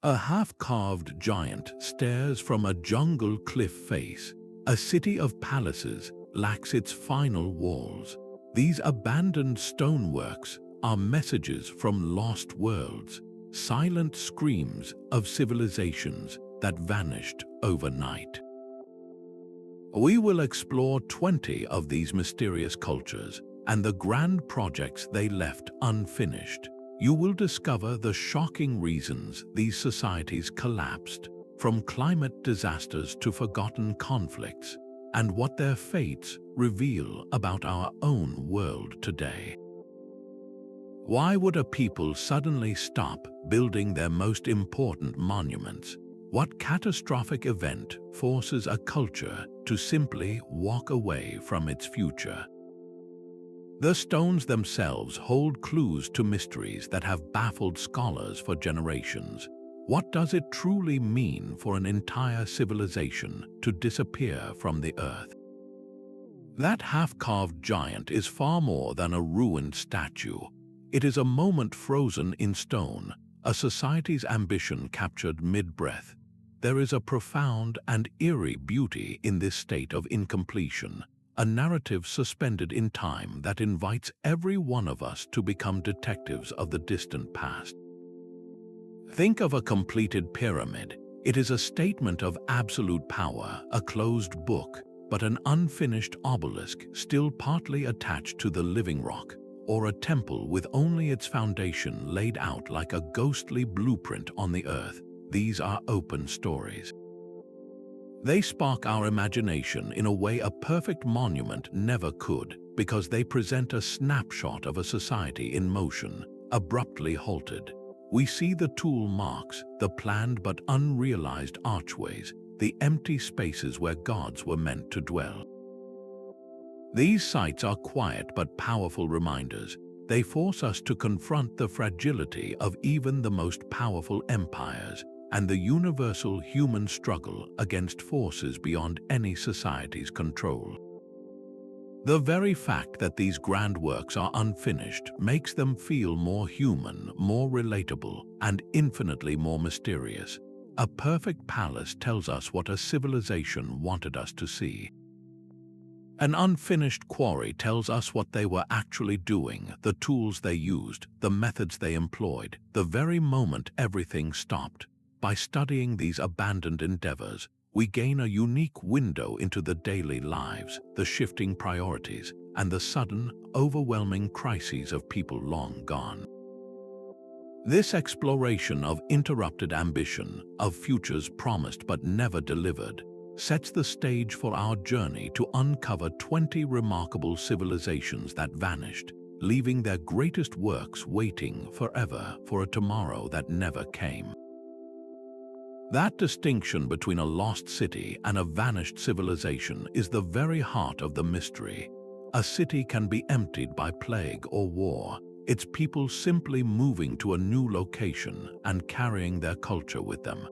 A half-carved giant stares from a jungle cliff face. A city of palaces lacks its final walls. These abandoned stoneworks are messages from lost worlds, silent screams of civilizations that vanished overnight. We will explore 20 of these mysterious cultures and the grand projects they left unfinished. You will discover the shocking reasons these societies collapsed, from climate disasters to forgotten conflicts, and what their fates reveal about our own world today. Why would a people suddenly stop building their most important monuments? What catastrophic event forces a culture to simply walk away from its future? The stones themselves hold clues to mysteries that have baffled scholars for generations. What does it truly mean for an entire civilization to disappear from the earth? That half-carved giant is far more than a ruined statue. It is a moment frozen in stone, a society's ambition captured mid-breath. There is a profound and eerie beauty in this state of incompletion, a narrative suspended in time that invites every one of us to become detectives of the distant past. Think of a completed pyramid. It is a statement of absolute power, a closed book, but an unfinished obelisk still partly attached to the living rock, or a temple with only its foundation laid out like a ghostly blueprint on the earth. These are open stories. They spark our imagination in a way a perfect monument never could, because they present a snapshot of a society in motion, abruptly halted. We see the tool marks, the planned but unrealized archways, the empty spaces where gods were meant to dwell. These sites are quiet but powerful reminders. They force us to confront the fragility of even the most powerful empires and the universal human struggle against forces beyond any society's control. The very fact that these grand works are unfinished makes them feel more human, more relatable, and infinitely more mysterious. A perfect palace tells us what a civilization wanted us to see. An unfinished quarry tells us what they were actually doing, the tools they used, the methods they employed, the very moment everything stopped. By studying these abandoned endeavors, we gain a unique window into the daily lives, the shifting priorities, and the sudden, overwhelming crises of people long gone. This exploration of interrupted ambition, of futures promised but never delivered, sets the stage for our journey to uncover 20 remarkable civilizations that vanished, leaving their greatest works waiting forever for a tomorrow that never came. That distinction between a lost city and a vanished civilization is the very heart of the mystery. A city can be emptied by plague or war, its people simply moving to a new location and carrying their culture with them.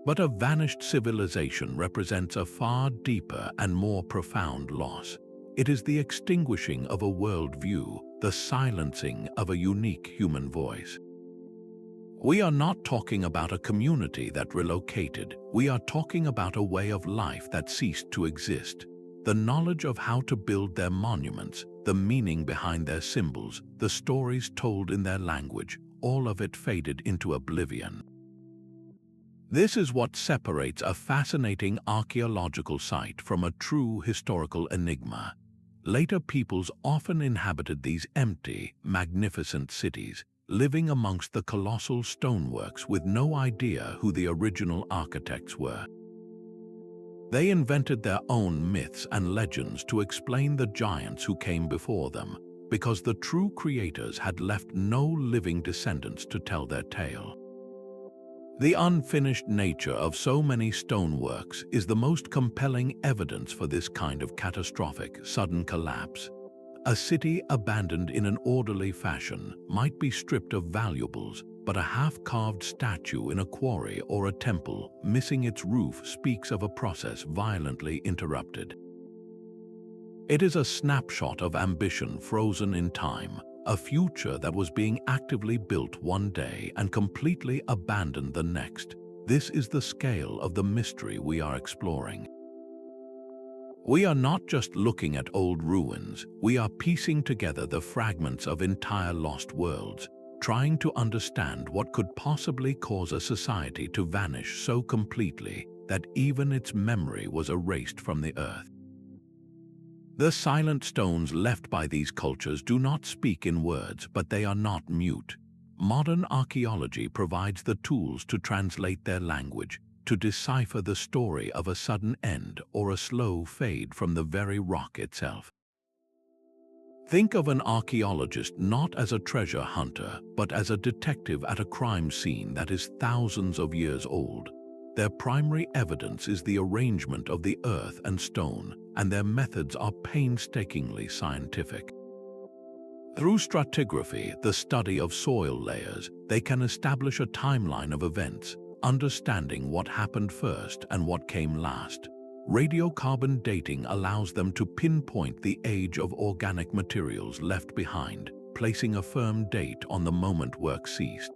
But a vanished civilization represents a far deeper and more profound loss. It is the extinguishing of a worldview, the silencing of a unique human voice. We are not talking about a community that relocated. We are talking about a way of life that ceased to exist. The knowledge of how to build their monuments, the meaning behind their symbols, the stories told in their language, all of it faded into oblivion. This is what separates a fascinating archaeological site from a true historical enigma. Later peoples often inhabited these empty, magnificent cities, living amongst the colossal stoneworks with no idea who the original architects were. They invented their own myths and legends to explain the giants who came before them, because the true creators had left no living descendants to tell their tale. The unfinished nature of so many stoneworks is the most compelling evidence for this kind of catastrophic, sudden collapse. A city abandoned in an orderly fashion might be stripped of valuables, but a half-carved statue in a quarry or a temple missing its roof speaks of a process violently interrupted. It is a snapshot of ambition frozen in time, a future that was being actively built one day and completely abandoned the next. This is the scale of the mystery we are exploring. We are not just looking at old ruins, we are piecing together the fragments of entire lost worlds, trying to understand what could possibly cause a society to vanish so completely that even its memory was erased from the earth. The silent stones left by these cultures do not speak in words, but they are not mute. Modern archaeology provides the tools to translate their language, to decipher the story of a sudden end or a slow fade from the very rock itself. Think of an archaeologist not as a treasure hunter, but as a detective at a crime scene that is thousands of years old. Their primary evidence is the arrangement of the earth and stone, and their methods are painstakingly scientific. Through stratigraphy, the study of soil layers, they can establish a timeline of events, understanding what happened first and what came last. Radiocarbon dating allows them to pinpoint the age of organic materials left behind, placing a firm date on the moment work ceased.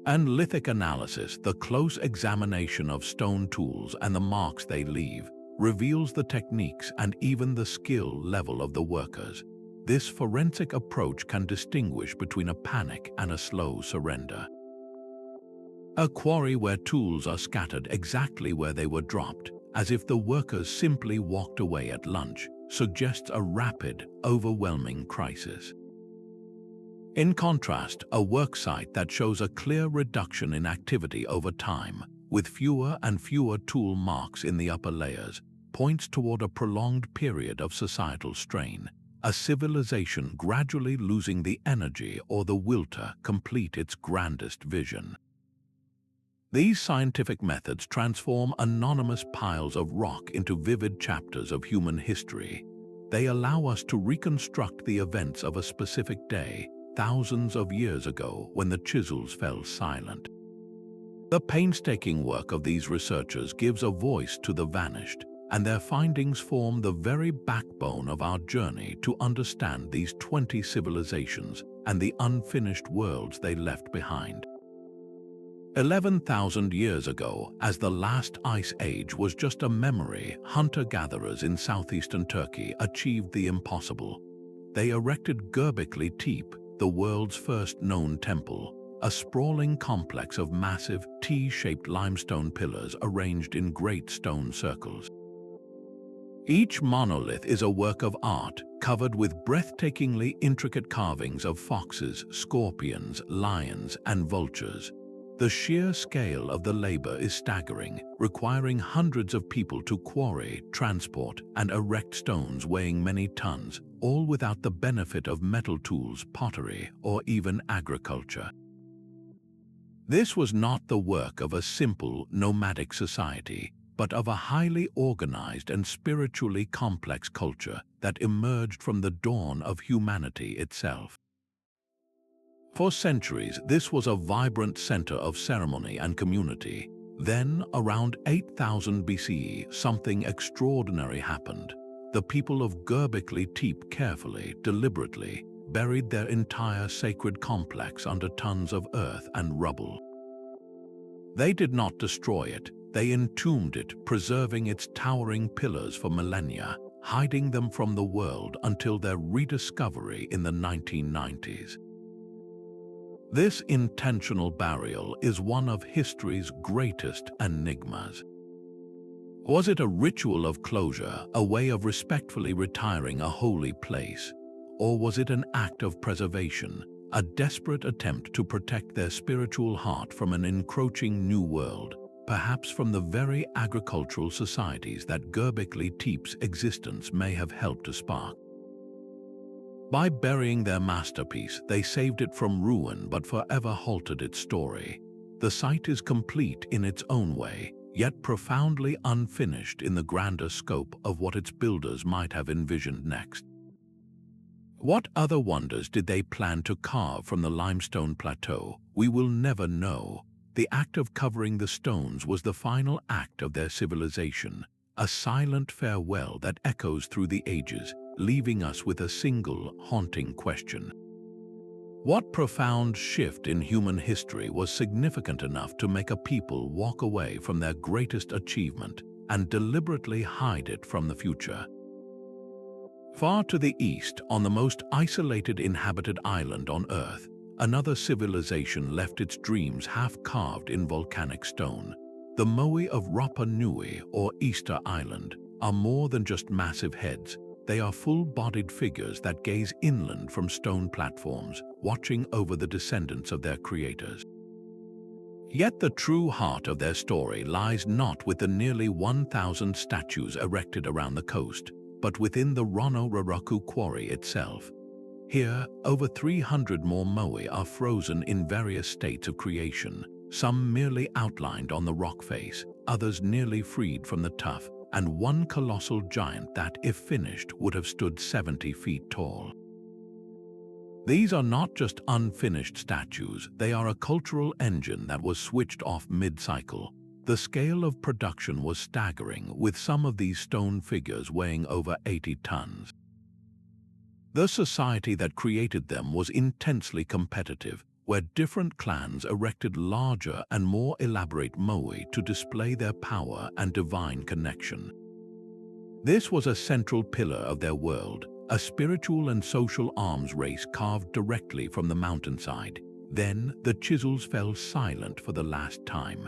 And lithic analysis, the close examination of stone tools and the marks they leave, reveals the techniques and even the skill level of the workers. This forensic approach can distinguish between a panic and a slow surrender. A quarry where tools are scattered exactly where they were dropped, as if the workers simply walked away at lunch, suggests a rapid, overwhelming crisis. In contrast, a worksite that shows a clear reduction in activity over time, with fewer and fewer tool marks in the upper layers, points toward a prolonged period of societal strain, a civilization gradually losing the energy or the will to complete its grandest vision. These scientific methods transform anonymous piles of rock into vivid chapters of human history. They allow us to reconstruct the events of a specific day, thousands of years ago, when the chisels fell silent. The painstaking work of these researchers gives a voice to the vanished, and their findings form the very backbone of our journey to understand these 20 civilizations and the unfinished worlds they left behind. 11,000 years ago, as the last ice age was just a memory, hunter-gatherers in southeastern Turkey achieved the impossible. They erected Göbekli Tepe, the world's first known temple, a sprawling complex of massive, T-shaped limestone pillars arranged in great stone circles. Each monolith is a work of art, covered with breathtakingly intricate carvings of foxes, scorpions, lions, and vultures. The sheer scale of the labor is staggering, requiring hundreds of people to quarry, transport, and erect stones weighing many tons, all without the benefit of metal tools, pottery, or even agriculture. This was not the work of a simple, nomadic society, but of a highly organized and spiritually complex culture that emerged from the dawn of humanity itself. For centuries, this was a vibrant center of ceremony and community. Then, around 8000 BCE, something extraordinary happened. The people of Göbekli Tepe carefully, deliberately, buried their entire sacred complex under tons of earth and rubble. They did not destroy it, they entombed it, preserving its towering pillars for millennia, hiding them from the world until their rediscovery in the 1990s. This intentional burial is one of history's greatest enigmas. Was it a ritual of closure, a way of respectfully retiring a holy place? Or was it an act of preservation, a desperate attempt to protect their spiritual heart from an encroaching new world, perhaps from the very agricultural societies that Göbekli Tepe's existence may have helped to spark? By burying their masterpiece, they saved it from ruin but forever halted its story. The site is complete in its own way, yet profoundly unfinished in the grander scope of what its builders might have envisioned next. What other wonders did they plan to carve from the limestone plateau? We will never know. The act of covering the stones was the final act of their civilization, a silent farewell that echoes through the ages, leaving us with a single haunting question. What profound shift in human history was significant enough to make a people walk away from their greatest achievement and deliberately hide it from the future? Far to the east, on the most isolated inhabited island on Earth, another civilization left its dreams half-carved in volcanic stone. The Moai of Rapa Nui, or Easter Island, are more than just massive heads. They are full-bodied figures that gaze inland from stone platforms, watching over the descendants of their creators. Yet the true heart of their story lies not with the nearly 1,000 statues erected around the coast, but within the Raraku quarry itself. Here, over 300 more moai are frozen in various states of creation, some merely outlined on the rock face, others nearly freed from the tuff, and one colossal giant that, if finished, would have stood 70 feet tall. These are not just unfinished statues, they are a cultural engine that was switched off mid-cycle. The scale of production was staggering, with some of these stone figures weighing over 80 tons. The society that created them was intensely competitive, where different clans erected larger and more elaborate moai to display their power and divine connection. This was a central pillar of their world, a spiritual and social arms race carved directly from the mountainside. Then the chisels fell silent for the last time.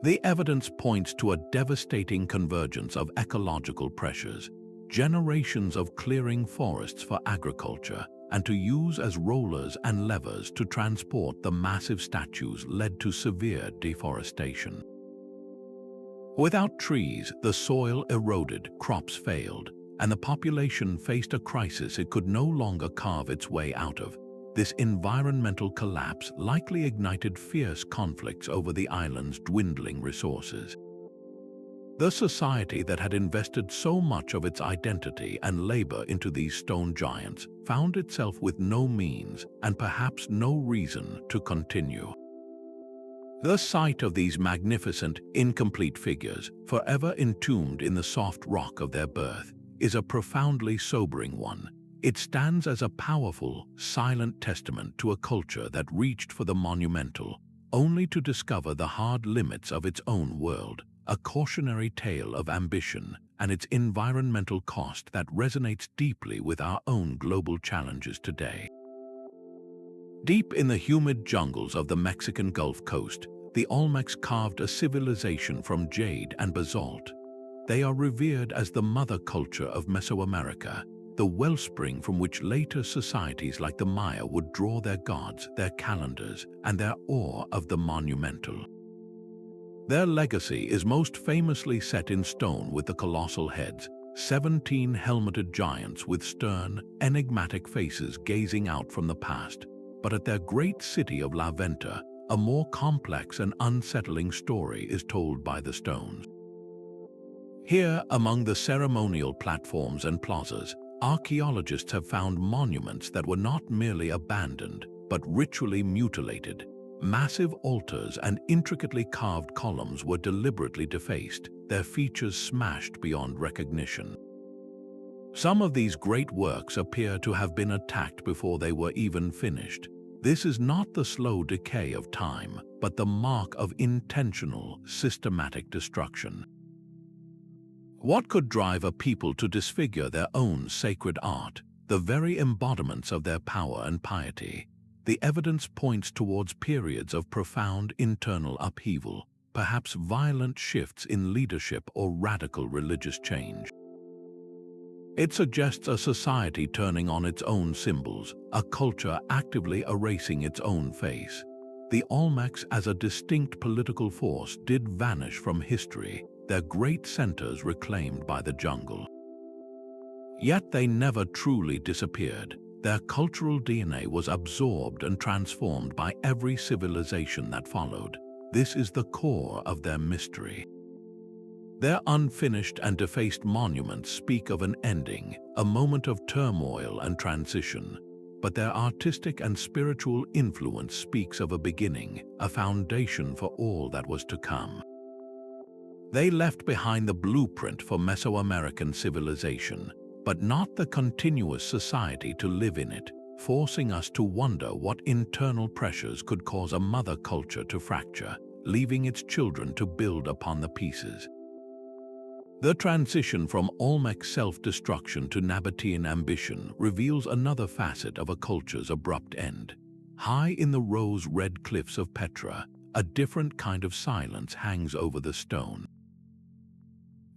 The evidence points to a devastating convergence of ecological pressures, generations of clearing forests for agriculture, and to use as rollers and levers to transport the massive statues led to severe deforestation. Without trees, the soil eroded, crops failed, and the population faced a crisis it could no longer carve its way out of. This environmental collapse likely ignited fierce conflicts over the island's dwindling resources. The society that had invested so much of its identity and labor into these stone giants found itself with no means and perhaps no reason to continue. The sight of these magnificent, incomplete figures, forever entombed in the soft rock of their birth, is a profoundly sobering one. It stands as a powerful, silent testament to a culture that reached for the monumental, only to discover the hard limits of its own world. A cautionary tale of ambition and its environmental cost that resonates deeply with our own global challenges today. Deep in the humid jungles of the Mexican Gulf Coast, the Olmecs carved a civilization from jade and basalt. They are revered as the mother culture of Mesoamerica, the wellspring from which later societies like the Maya would draw their gods, their calendars, and their awe of the monumental. Their legacy is most famously set in stone with the colossal heads, 17 helmeted giants with stern, enigmatic faces gazing out from the past. But at their great city of La Venta, a more complex and unsettling story is told by the stones. Here, among the ceremonial platforms and plazas, archaeologists have found monuments that were not merely abandoned, but ritually mutilated. Massive altars and intricately carved columns were deliberately defaced, their features smashed beyond recognition. Some of these great works appear to have been attacked before they were even finished. This is not the slow decay of time, but the mark of intentional, systematic destruction. What could drive a people to disfigure their own sacred art, the very embodiments of their power and piety? The evidence points towards periods of profound internal upheaval, perhaps violent shifts in leadership or radical religious change. It suggests a society turning on its own symbols, a culture actively erasing its own face. The Olmecs as a distinct political force did vanish from history, their great centers reclaimed by the jungle. Yet they never truly disappeared. Their cultural DNA was absorbed and transformed by every civilization that followed. This is the core of their mystery. Their unfinished and defaced monuments speak of an ending, a moment of turmoil and transition. But their artistic and spiritual influence speaks of a beginning, a foundation for all that was to come. They left behind the blueprint for Mesoamerican civilization, but not the continuous society to live in it, forcing us to wonder what internal pressures could cause a mother culture to fracture, leaving its children to build upon the pieces. The transition from Olmec self-destruction to Nabatean ambition reveals another facet of a culture's abrupt end. High in the rose-red cliffs of Petra, a different kind of silence hangs over the stone.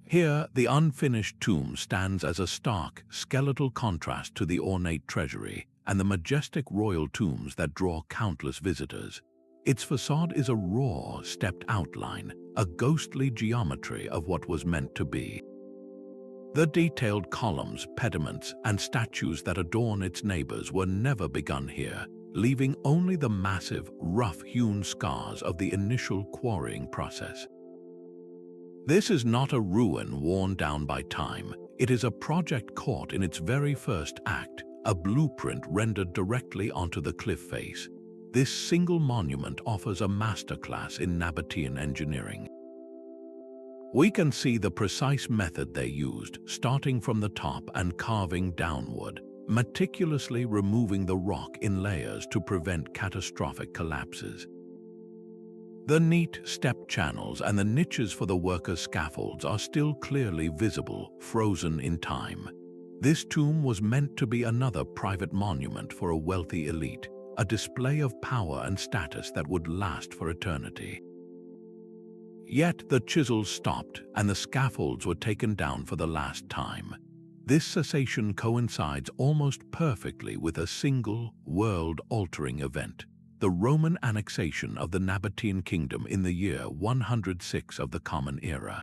Here, the unfinished tomb stands as a stark, skeletal contrast to the ornate treasury and the majestic royal tombs that draw countless visitors. Its facade is a raw, stepped outline, a ghostly geometry of what was meant to be. The detailed columns, pediments, and statues that adorn its neighbors were never begun here, leaving only the massive, rough-hewn scars of the initial quarrying process. This is not a ruin worn down by time. It is a project caught in its very first act, a blueprint rendered directly onto the cliff face. This single monument offers a masterclass in Nabatean engineering. We can see the precise method they used, starting from the top and carving downward, meticulously removing the rock in layers to prevent catastrophic collapses. The neat step channels and the niches for the workers' scaffolds are still clearly visible, frozen in time. This tomb was meant to be another private monument for a wealthy elite, a display of power and status that would last for eternity. Yet the chisels stopped and the scaffolds were taken down for the last time. This cessation coincides almost perfectly with a single, world-altering event: the Roman annexation of the Nabatean kingdom in the year 106 of the Common Era.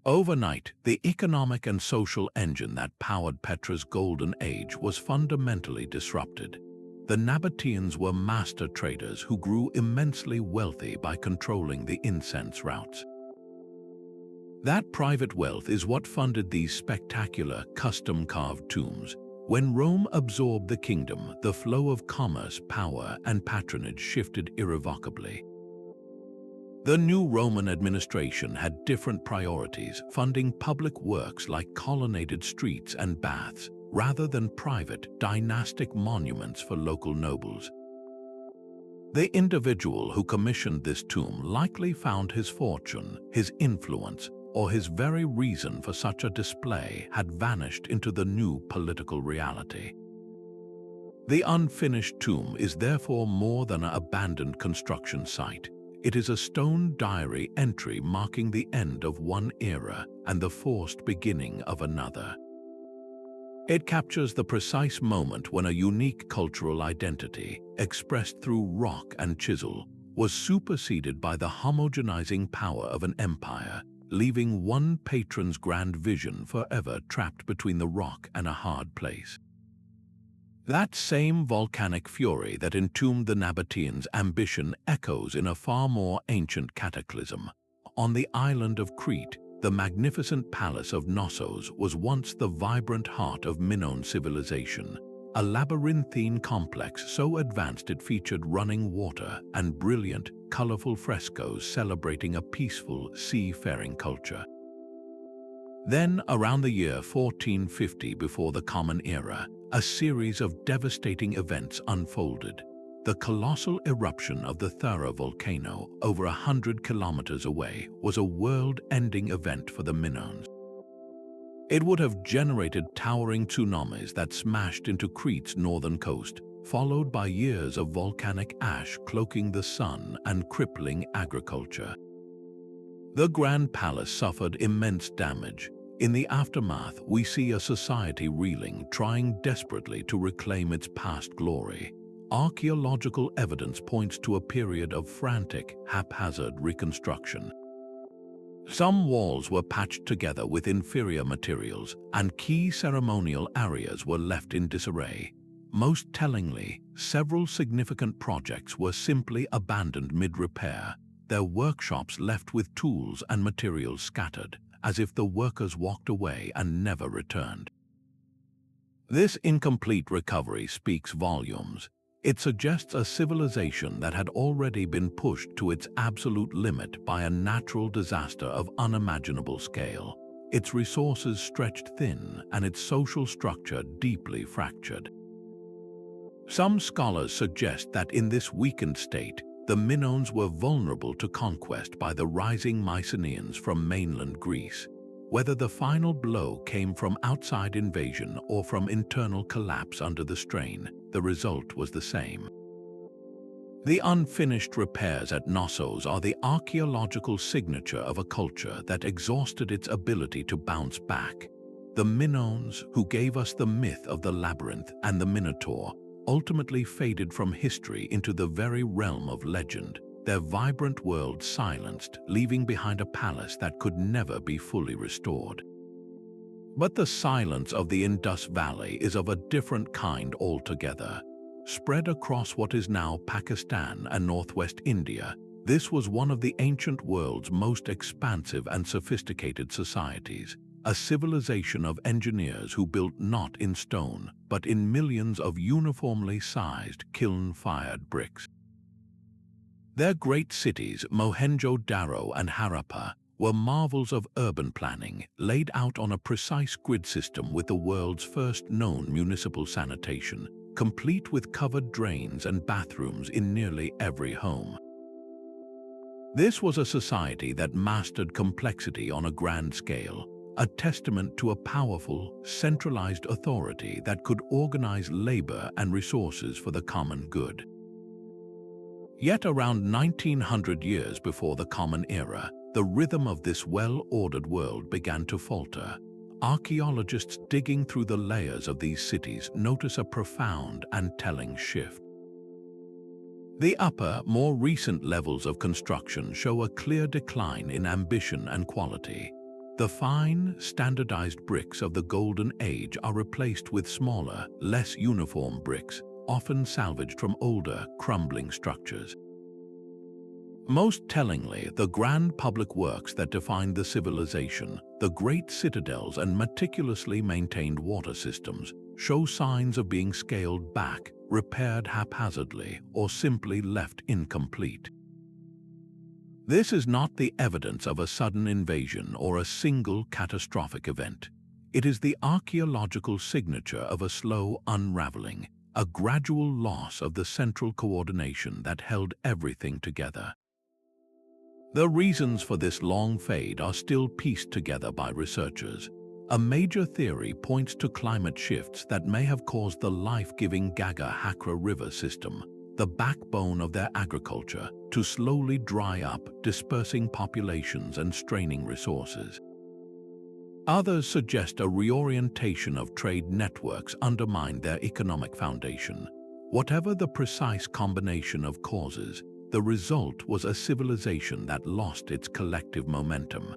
Overnight, the economic and social engine that powered Petra's golden age was fundamentally disrupted. The Nabateans were master traders who grew immensely wealthy by controlling the incense routes. That private wealth is what funded these spectacular, custom-carved tombs. When Rome absorbed the kingdom, the flow of commerce, power, and patronage shifted irrevocably. The new Roman administration had different priorities, funding public works like colonnaded streets and baths, rather than private, dynastic monuments for local nobles. The individual who commissioned this tomb likely found his fortune, his influence, or his very reason for such a display had vanished into the new political reality. The unfinished tomb is therefore more than an abandoned construction site. It is a stone diary entry marking the end of one era and the forced beginning of another. It captures the precise moment when a unique cultural identity, expressed through rock and chisel, was superseded by the homogenizing power of an empire, leaving one patron's grand vision forever trapped between the rock and a hard place. That same volcanic fury that entombed the Nabateans' ambition echoes in a far more ancient cataclysm. On the island of Crete, the magnificent palace of Knossos was once the vibrant heart of Minoan civilization, a labyrinthine complex so advanced it featured running water and brilliant, colorful frescoes celebrating a peaceful, seafaring culture. Then, around the year 1450 before the Common Era, a series of devastating events unfolded. The colossal eruption of the Thara volcano, over 100 kilometers away, was a world-ending event for the Minoans. It would have generated towering tsunamis that smashed into Crete's northern coast, followed by years of volcanic ash cloaking the sun and crippling agriculture. The Grand Palace suffered immense damage. In the aftermath, we see a society reeling, trying desperately to reclaim its past glory. Archaeological evidence points to a period of frantic, haphazard reconstruction. Some walls were patched together with inferior materials, and key ceremonial areas were left in disarray. Most tellingly, several significant projects were simply abandoned mid-repair, their workshops left with tools and materials scattered, as if the workers walked away and never returned. This incomplete recovery speaks volumes. It suggests a civilization that had already been pushed to its absolute limit by a natural disaster of unimaginable scale. its resources stretched thin and its social structure deeply fractured. Some scholars suggest that in this weakened state, the Minoans were vulnerable to conquest by the rising Mycenaeans from mainland Greece. Whether the final blow came from outside invasion or from internal collapse under the strain, the result was the same. The unfinished repairs at Knossos are the archaeological signature of a culture that exhausted its ability to bounce back. The Minoans, who gave us the myth of the labyrinth and the Minotaur, ultimately faded from history into the very realm of legend, their vibrant world silenced, leaving behind a palace that could never be fully restored. But the silence of the Indus Valley is of a different kind altogether. Spread across what is now Pakistan and northwest India, this was one of the ancient world's most expansive and sophisticated societies, a civilization of engineers who built not in stone, but in millions of uniformly sized kiln-fired bricks. Their great cities, Mohenjo-Daro and Harappa, were marvels of urban planning, laid out on a precise grid system with the world's first known municipal sanitation, complete with covered drains and bathrooms in nearly every home. This was a society that mastered complexity on a grand scale, a testament to a powerful, centralized authority that could organize labor and resources for the common good. Yet around 1900 years before the Common Era, the rhythm of this well-ordered world began to falter. Archaeologists digging through the layers of these cities notice a profound and telling shift. The upper, more recent levels of construction show a clear decline in ambition and quality. The fine, standardized bricks of the Golden Age are replaced with smaller, less uniform bricks, often salvaged from older, crumbling structures. Most tellingly, the grand public works that defined the civilization, the great citadels and meticulously maintained water systems, show signs of being scaled back, repaired haphazardly, or simply left incomplete. This is not the evidence of a sudden invasion or a single catastrophic event. It is the archaeological signature of a slow unraveling, a gradual loss of the central coordination that held everything together. The reasons for this long fade are still pieced together by researchers. A major theory points to climate shifts that may have caused the life-giving Gaga-Hakra river system, the backbone of their agriculture, to slowly dry up, dispersing populations and straining resources. Others suggest a reorientation of trade networks undermined their economic foundation. Whatever the precise combination of causes, the result was a civilization that lost its collective momentum.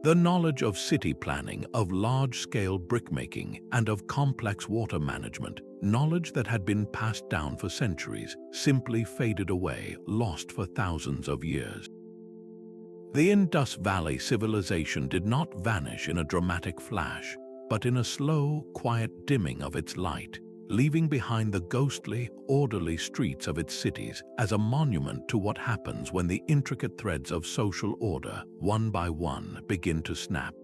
The knowledge of city planning, of large-scale brickmaking, and of complex water management, knowledge that had been passed down for centuries, simply faded away, lost for thousands of years. The Indus Valley civilization did not vanish in a dramatic flash, but in a slow, quiet dimming of its light, leaving behind the ghostly, orderly streets of its cities as a monument to what happens when the intricate threads of social order, one by one, begin to snap.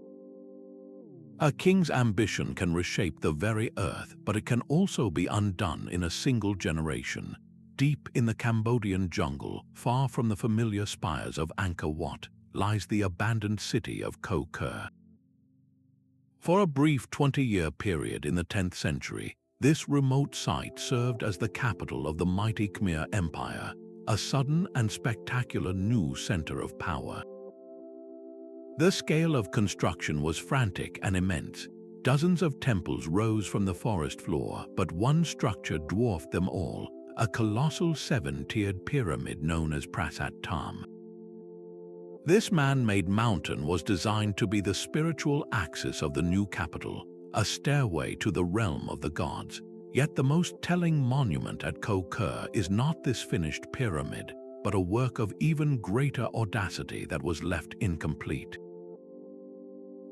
A king's ambition can reshape the very earth, but it can also be undone in a single generation. Deep in the Cambodian jungle, far from the familiar spires of Angkor Wat, lies the abandoned city of Ko Ker. For a brief 20-year period in the 10th century, this remote site served as the capital of the mighty Khmer Empire, a sudden and spectacular new center of power. The scale of construction was frantic and immense. Dozens of temples rose from the forest floor, but one structure dwarfed them all, a colossal seven-tiered pyramid known as Prasat Tam. This man-made mountain was designed to be the spiritual axis of the new capital, a stairway to the realm of the gods. Yet the most telling monument at Ko Ker is not this finished pyramid, but a work of even greater audacity that was left incomplete.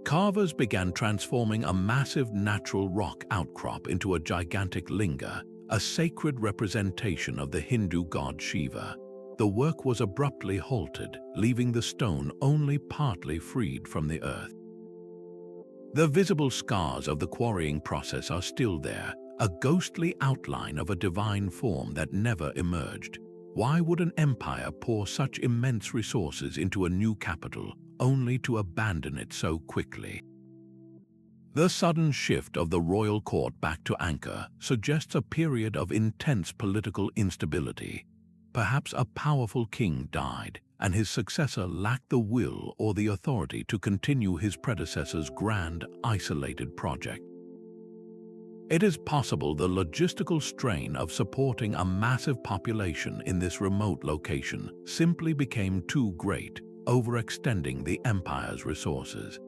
Carvers began transforming a massive natural rock outcrop into a gigantic linga, a sacred representation of the Hindu god Shiva. The work was abruptly halted, leaving the stone only partly freed from the earth. The visible scars of the quarrying process are still there, a ghostly outline of a divine form that never emerged. Why would an empire pour such immense resources into a new capital, only to abandon it so quickly? The sudden shift of the royal court back to Ankara suggests a period of intense political instability. Perhaps a powerful king died, and his successor lacked the will or the authority to continue his predecessor's grand, isolated project. It is possible the logistical strain of supporting a massive population in this remote location simply became too great, overextending the empire's resources.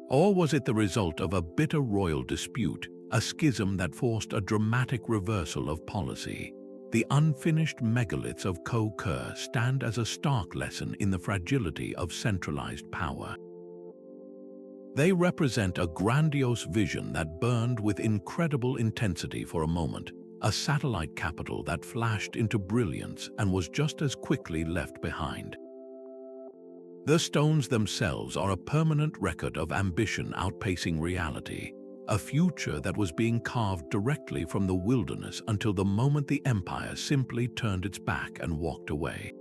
Or was it the result of a bitter royal dispute, a schism that forced a dramatic reversal of policy? The unfinished megaliths of Ko-Kur stand as a stark lesson in the fragility of centralized power. They represent a grandiose vision that burned with incredible intensity for a moment, a satellite capital that flashed into brilliance and was just as quickly left behind. The stones themselves are a permanent record of ambition outpacing reality, a future that was being carved directly from the wilderness until the moment the empire simply turned its back and walked away.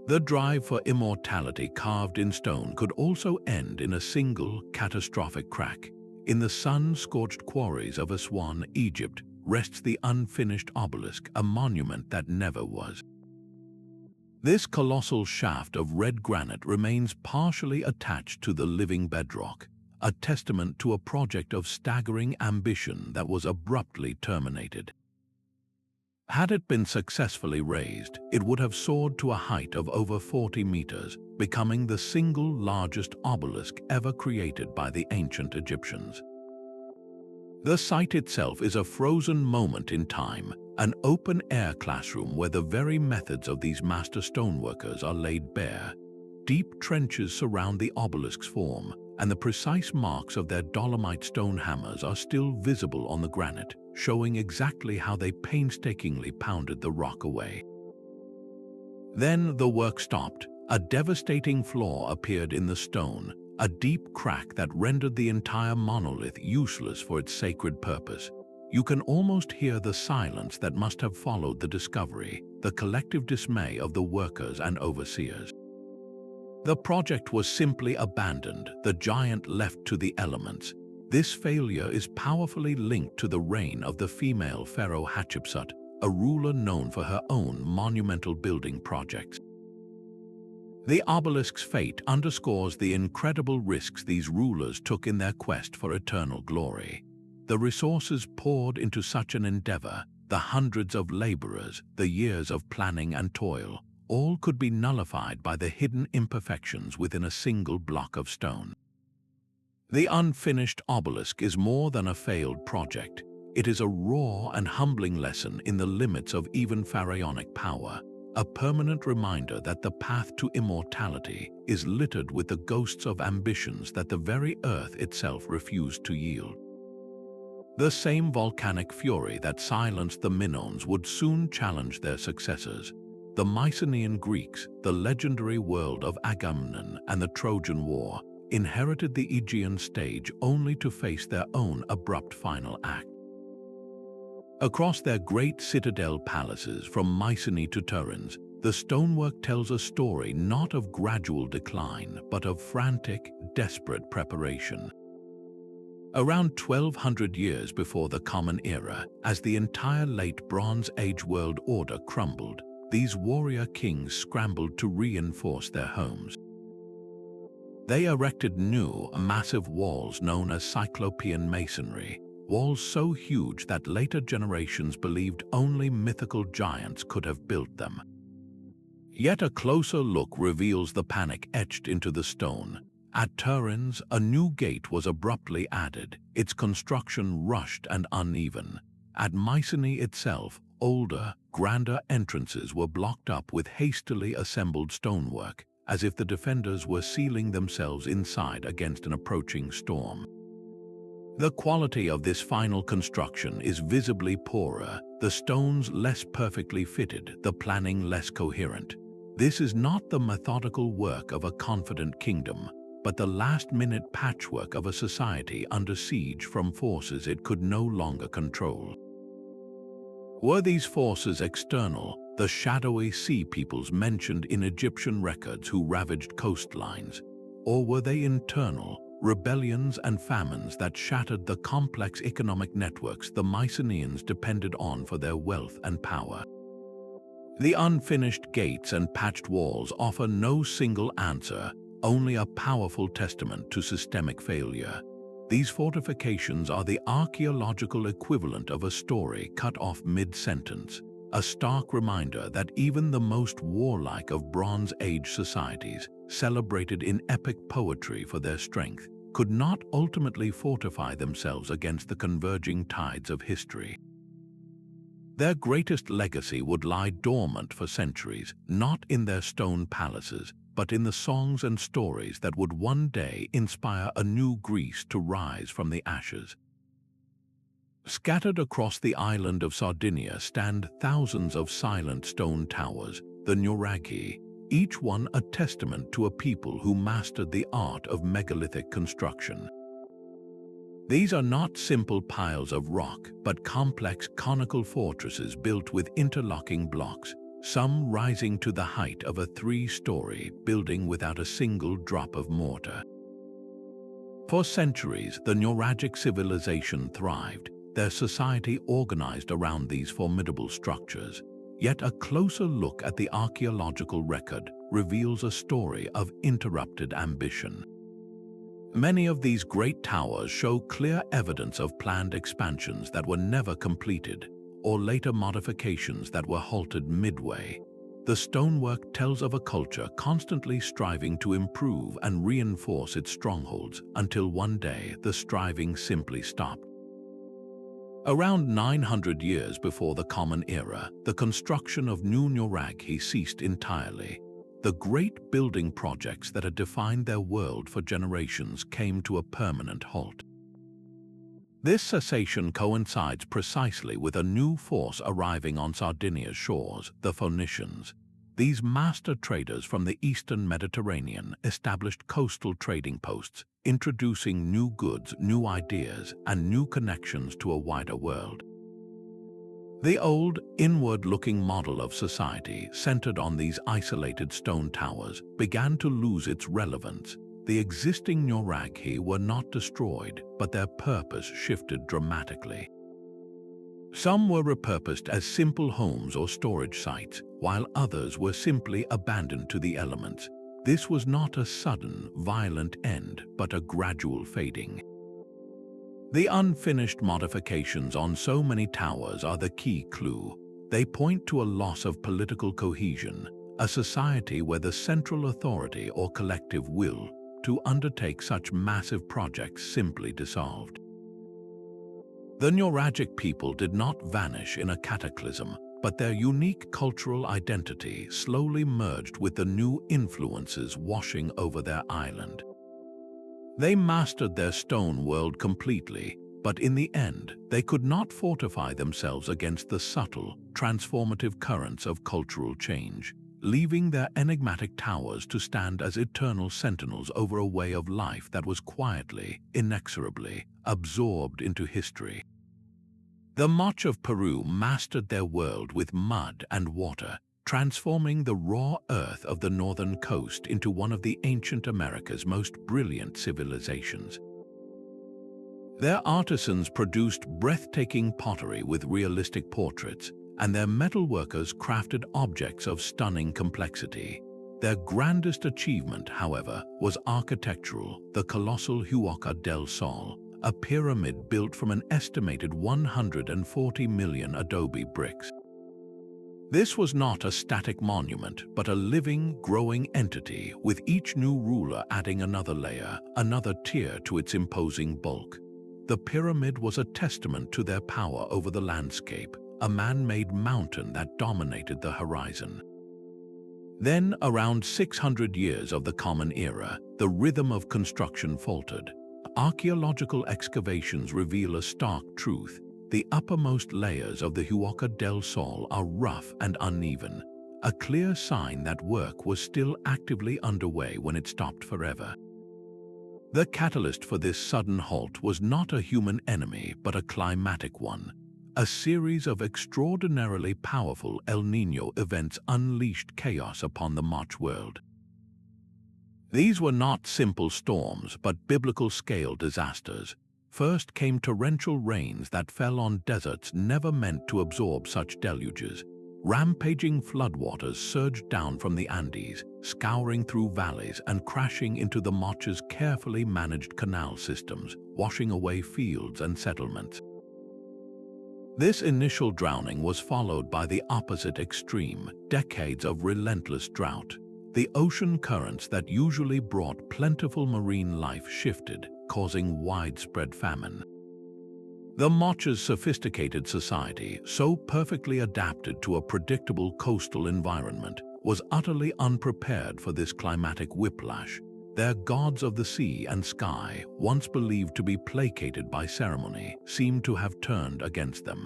The drive for immortality carved in stone could also end in a single, catastrophic crack. In the sun-scorched quarries of Aswan, Egypt, rests the unfinished obelisk, a monument that never was. This colossal shaft of red granite remains partially attached to the living bedrock, a testament to a project of staggering ambition that was abruptly terminated. Had it been successfully raised, it would have soared to a height of over 40 meters, becoming the single largest obelisk ever created by the ancient Egyptians. The site itself is a frozen moment in time, an open-air classroom where the very methods of these master stoneworkers are laid bare. Deep trenches surround the obelisk's form, and the precise marks of their dolomite stone hammers are still visible on the granite, showing exactly how they painstakingly pounded the rock away. Then the work stopped. A devastating flaw appeared in the stone, a deep crack that rendered the entire monolith useless for its sacred purpose. You can almost hear the silence that must have followed the discovery, the collective dismay of the workers and overseers. The project was simply abandoned, the giant left to the elements. This failure is powerfully linked to the reign of the female pharaoh Hatshepsut, a ruler known for her own monumental building projects. The obelisk's fate underscores the incredible risks these rulers took in their quest for eternal glory. The resources poured into such an endeavor, the hundreds of laborers, the years of planning and toil, all could be nullified by the hidden imperfections within a single block of stone. The unfinished obelisk is more than a failed project. It is a raw and humbling lesson in the limits of even pharaonic power, a permanent reminder that the path to immortality is littered with the ghosts of ambitions that the very earth itself refused to yield. The same volcanic fury that silenced the Minoans would soon challenge their successors. The Mycenaean Greeks, the legendary world of Agamemnon and the Trojan War, inherited the Aegean stage only to face their own abrupt final act. Across their great citadel palaces from Mycenae to Turin, the stonework tells a story not of gradual decline but of frantic, desperate preparation. Around 1200 years before the Common Era, as the entire late Bronze Age world order crumbled, these warrior kings scrambled to reinforce their homes. They erected new, massive walls known as Cyclopean masonry, walls so huge that later generations believed only mythical giants could have built them. Yet a closer look reveals the panic etched into the stone. At Turin, a new gate was abruptly added, its construction rushed and uneven. At Mycenae itself, older, grander entrances were blocked up with hastily assembled stonework, as if the defenders were sealing themselves inside against an approaching storm. The quality of this final construction is visibly poorer, the stones less perfectly fitted, the planning less coherent. This is not the methodical work of a confident kingdom, but the last-minute patchwork of a society under siege from forces it could no longer control. Were these forces external, the shadowy sea peoples mentioned in Egyptian records who ravaged coastlines, or were they internal, rebellions and famines that shattered the complex economic networks the Mycenaeans depended on for their wealth and power? The unfinished gates and patched walls offer no single answer, only a powerful testament to systemic failure. These fortifications are the archaeological equivalent of a story cut off mid-sentence, a stark reminder that even the most warlike of Bronze Age societies, celebrated in epic poetry for their strength, could not ultimately fortify themselves against the converging tides of history. Their greatest legacy would lie dormant for centuries, not in their stone palaces, but in the songs and stories that would one day inspire a new Greece to rise from the ashes. Scattered across the island of Sardinia stand thousands of silent stone towers, the Nuraghi, each one a testament to a people who mastered the art of megalithic construction. These are not simple piles of rock, but complex conical fortresses built with interlocking blocks, some rising to the height of a 3-story building without a single drop of mortar. For centuries, the Nuragic civilization thrived, their society organized around these formidable structures. Yet a closer look at the archaeological record reveals a story of interrupted ambition. Many of these great towers show clear evidence of planned expansions that were never completed, or later modifications that were halted midway. The stonework tells of a culture constantly striving to improve and reinforce its strongholds until one day the striving simply stopped. Around 900 years before the Common Era, the construction of new Nuraghi ceased entirely. The great building projects that had defined their world for generations came to a permanent halt. This cessation coincides precisely with a new force arriving on Sardinia's shores, the Phoenicians. These master traders from the eastern Mediterranean established coastal trading posts, introducing new goods, new ideas, and new connections to a wider world. The old, inward-looking model of society, centered on these isolated stone towers, began to lose its relevance. The existing Nuraghi were not destroyed, but their purpose shifted dramatically. Some were repurposed as simple homes or storage sites, while others were simply abandoned to the elements. This was not a sudden, violent end, but a gradual fading. The unfinished modifications on so many towers are the key clue. They point to a loss of political cohesion, a society where the central authority or collective will to undertake such massive projects simply dissolved. The Nuragic people did not vanish in a cataclysm, but their unique cultural identity slowly merged with the new influences washing over their island. They mastered their stone world completely, but in the end, they could not fortify themselves against the subtle, transformative currents of cultural change, leaving their enigmatic towers to stand as eternal sentinels over a way of life that was quietly, inexorably, absorbed into history. The Moche of Peru mastered their world with mud and water, transforming the raw earth of the northern coast into one of the ancient America's most brilliant civilizations. Their artisans produced breathtaking pottery with realistic portraits, and their metalworkers crafted objects of stunning complexity. Their grandest achievement, however, was architectural, the colossal Huaca del Sol, a pyramid built from an estimated 140 million adobe bricks. This was not a static monument, but a living, growing entity, with each new ruler adding another layer, another tier to its imposing bulk. The pyramid was a testament to their power over the landscape, a man-made mountain that dominated the horizon. Then, around 600 years of the Common Era, the rhythm of construction faltered. Archaeological excavations reveal a stark truth. The uppermost layers of the Huaca del Sol are rough and uneven, a clear sign that work was still actively underway when it stopped forever. The catalyst for this sudden halt was not a human enemy but a climatic one. A series of extraordinarily powerful El Niño events unleashed chaos upon the Moche world. These were not simple storms but biblical-scale disasters. First came torrential rains that fell on deserts never meant to absorb such deluges. Rampaging floodwaters surged down from the Andes, scouring through valleys and crashing into the Moche's carefully managed canal systems, washing away fields and settlements. This initial drowning was followed by the opposite extreme, decades of relentless drought. The ocean currents that usually brought plentiful marine life shifted, causing widespread famine. The Moche's sophisticated society, so perfectly adapted to a predictable coastal environment, was utterly unprepared for this climatic whiplash. Their gods of the sea and sky, once believed to be placated by ceremony, seemed to have turned against them.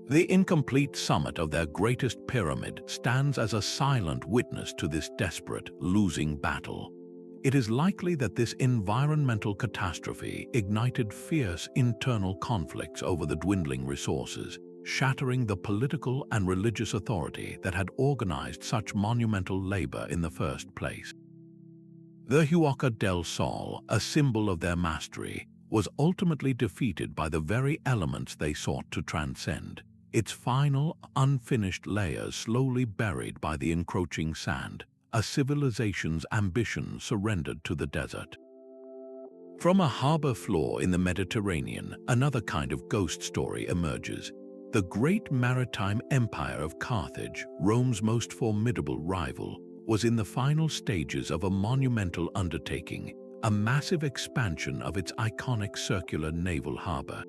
The incomplete summit of their greatest pyramid stands as a silent witness to this desperate, losing battle. It is likely that this environmental catastrophe ignited fierce internal conflicts over the dwindling resources, shattering the political and religious authority that had organized such monumental labor in the first place. The Huaca del Sol, a symbol of their mastery, was ultimately defeated by the very elements they sought to transcend. Its final, unfinished layers slowly buried by the encroaching sand, a civilization's ambition surrendered to the desert. From a harbor floor in the Mediterranean, another kind of ghost story emerges. The great maritime empire of Carthage, Rome's most formidable rival, was in the final stages of a monumental undertaking, a massive expansion of its iconic circular naval harbor.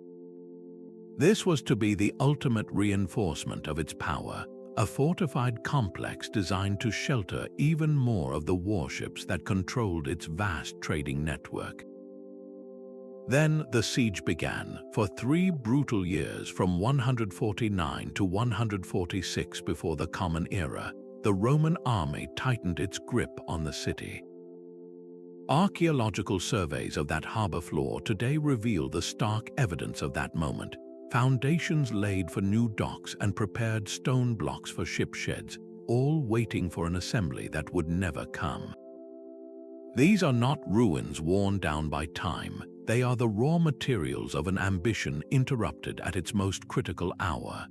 This was to be the ultimate reinforcement of its power, a fortified complex designed to shelter even more of the warships that controlled its vast trading network. Then the siege began. For 3 brutal years from 149 to 146 before the Common Era, the Roman army tightened its grip on the city. Archaeological surveys of that harbor floor today reveal the stark evidence of that moment. Foundations laid for new docks and prepared stone blocks for ship sheds, all waiting for an assembly that would never come. These are not ruins worn down by time. They are the raw materials of an ambition interrupted at its most critical hour.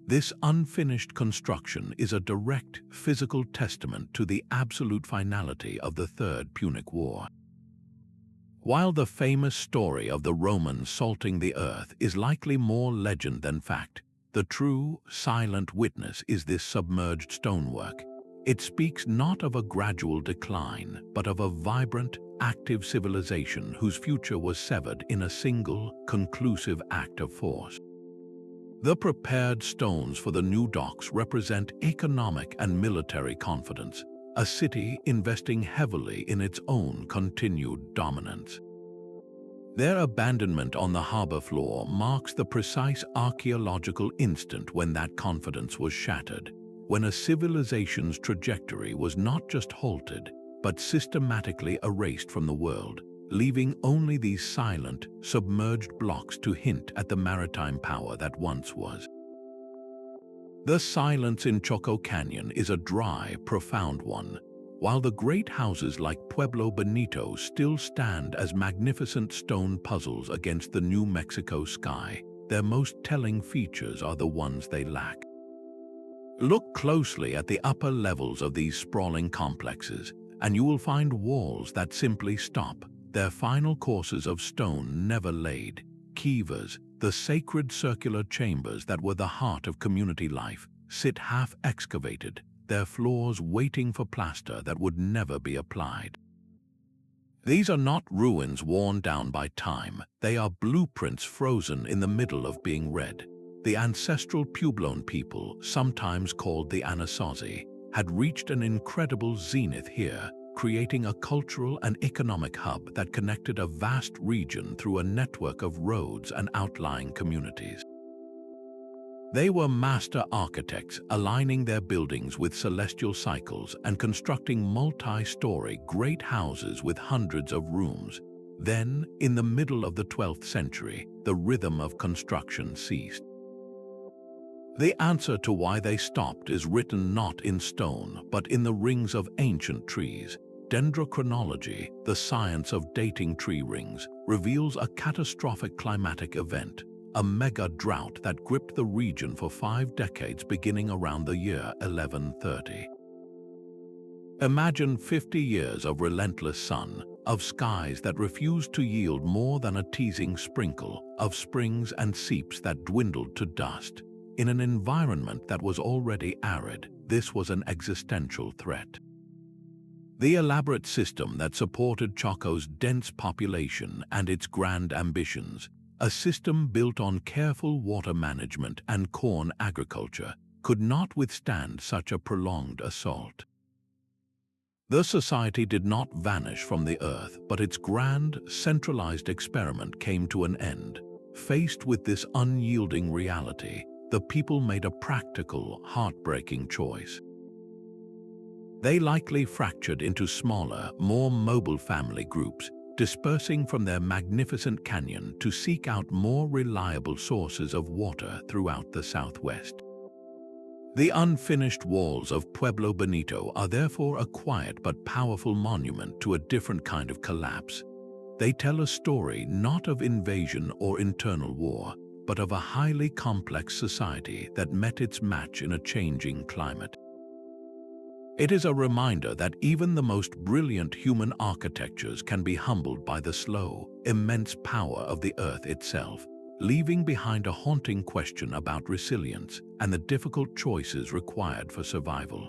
This unfinished construction is a direct physical testament to the absolute finality of the Third Punic War. While the famous story of the Romans salting the earth is likely more legend than fact, the true, silent witness is this submerged stonework. It speaks not of a gradual decline, but of a vibrant, active civilization whose future was severed in a single, conclusive act of force. The prepared stones for the new docks represent economic and military confidence, a city investing heavily in its own continued dominance. Their abandonment on the harbor floor marks the precise archaeological instant when that confidence was shattered, when a civilization's trajectory was not just halted, but systematically erased from the world, leaving only these silent, submerged blocks to hint at the maritime power that once was. The silence in Chaco Canyon is a dry, profound one. While the great houses like Pueblo Bonito still stand as magnificent stone puzzles against the New Mexico sky, their most telling features are the ones they lack. Look closely at the upper levels of these sprawling complexes, and you will find walls that simply stop, their final courses of stone never laid. Kivas, the sacred circular chambers that were the heart of community life, sit half-excavated, their floors waiting for plaster that would never be applied. These are not ruins worn down by time, they are blueprints frozen in the middle of being read. The ancestral Puebloan people, sometimes called the Anasazi, had reached an incredible zenith here, creating a cultural and economic hub that connected a vast region through a network of roads and outlying communities. They were master architects, aligning their buildings with celestial cycles and constructing multi-story great houses with hundreds of rooms. Then, in the middle of the 12th century, the rhythm of construction ceased. The answer to why they stopped is written not in stone, but in the rings of ancient trees. Dendrochronology, the science of dating tree rings, reveals a catastrophic climatic event, a mega-drought that gripped the region for 5 decades beginning around the year 1130. Imagine 50 years of relentless sun, of skies that refused to yield more than a teasing sprinkle, of springs and seeps that dwindled to dust. In an environment that was already arid, this was an existential threat. The elaborate system that supported Chaco's dense population and its grand ambitions, a system built on careful water management and corn agriculture, could not withstand such a prolonged assault. The society did not vanish from the earth, but its grand, centralized experiment came to an end. Faced with this unyielding reality, the people made a practical, heartbreaking choice. They likely fractured into smaller, more mobile family groups, dispersing from their magnificent canyon to seek out more reliable sources of water throughout the southwest. The unfinished walls of Pueblo Bonito are therefore a quiet but powerful monument to a different kind of collapse. They tell a story not of invasion or internal war, but of a highly complex society that met its match in a changing climate. It is a reminder that even the most brilliant human architectures can be humbled by the slow, immense power of the earth itself, leaving behind a haunting question about resilience and the difficult choices required for survival.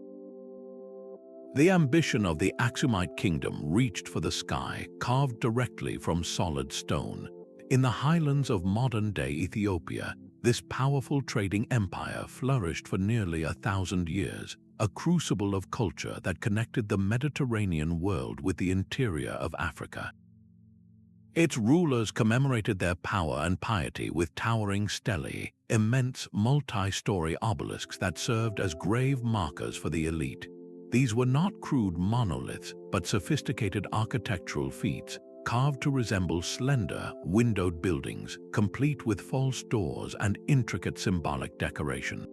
The ambition of the Aksumite kingdom reached for the sky, carved directly from solid stone. In the highlands of modern-day Ethiopia, this powerful trading empire flourished for nearly 1,000 years, a crucible of culture that connected the Mediterranean world with the interior of Africa. Its rulers commemorated their power and piety with towering stelae, immense multi-story obelisks that served as grave markers for the elite. These were not crude monoliths, but sophisticated architectural feats, carved to resemble slender, windowed buildings, complete with false doors and intricate symbolic decoration.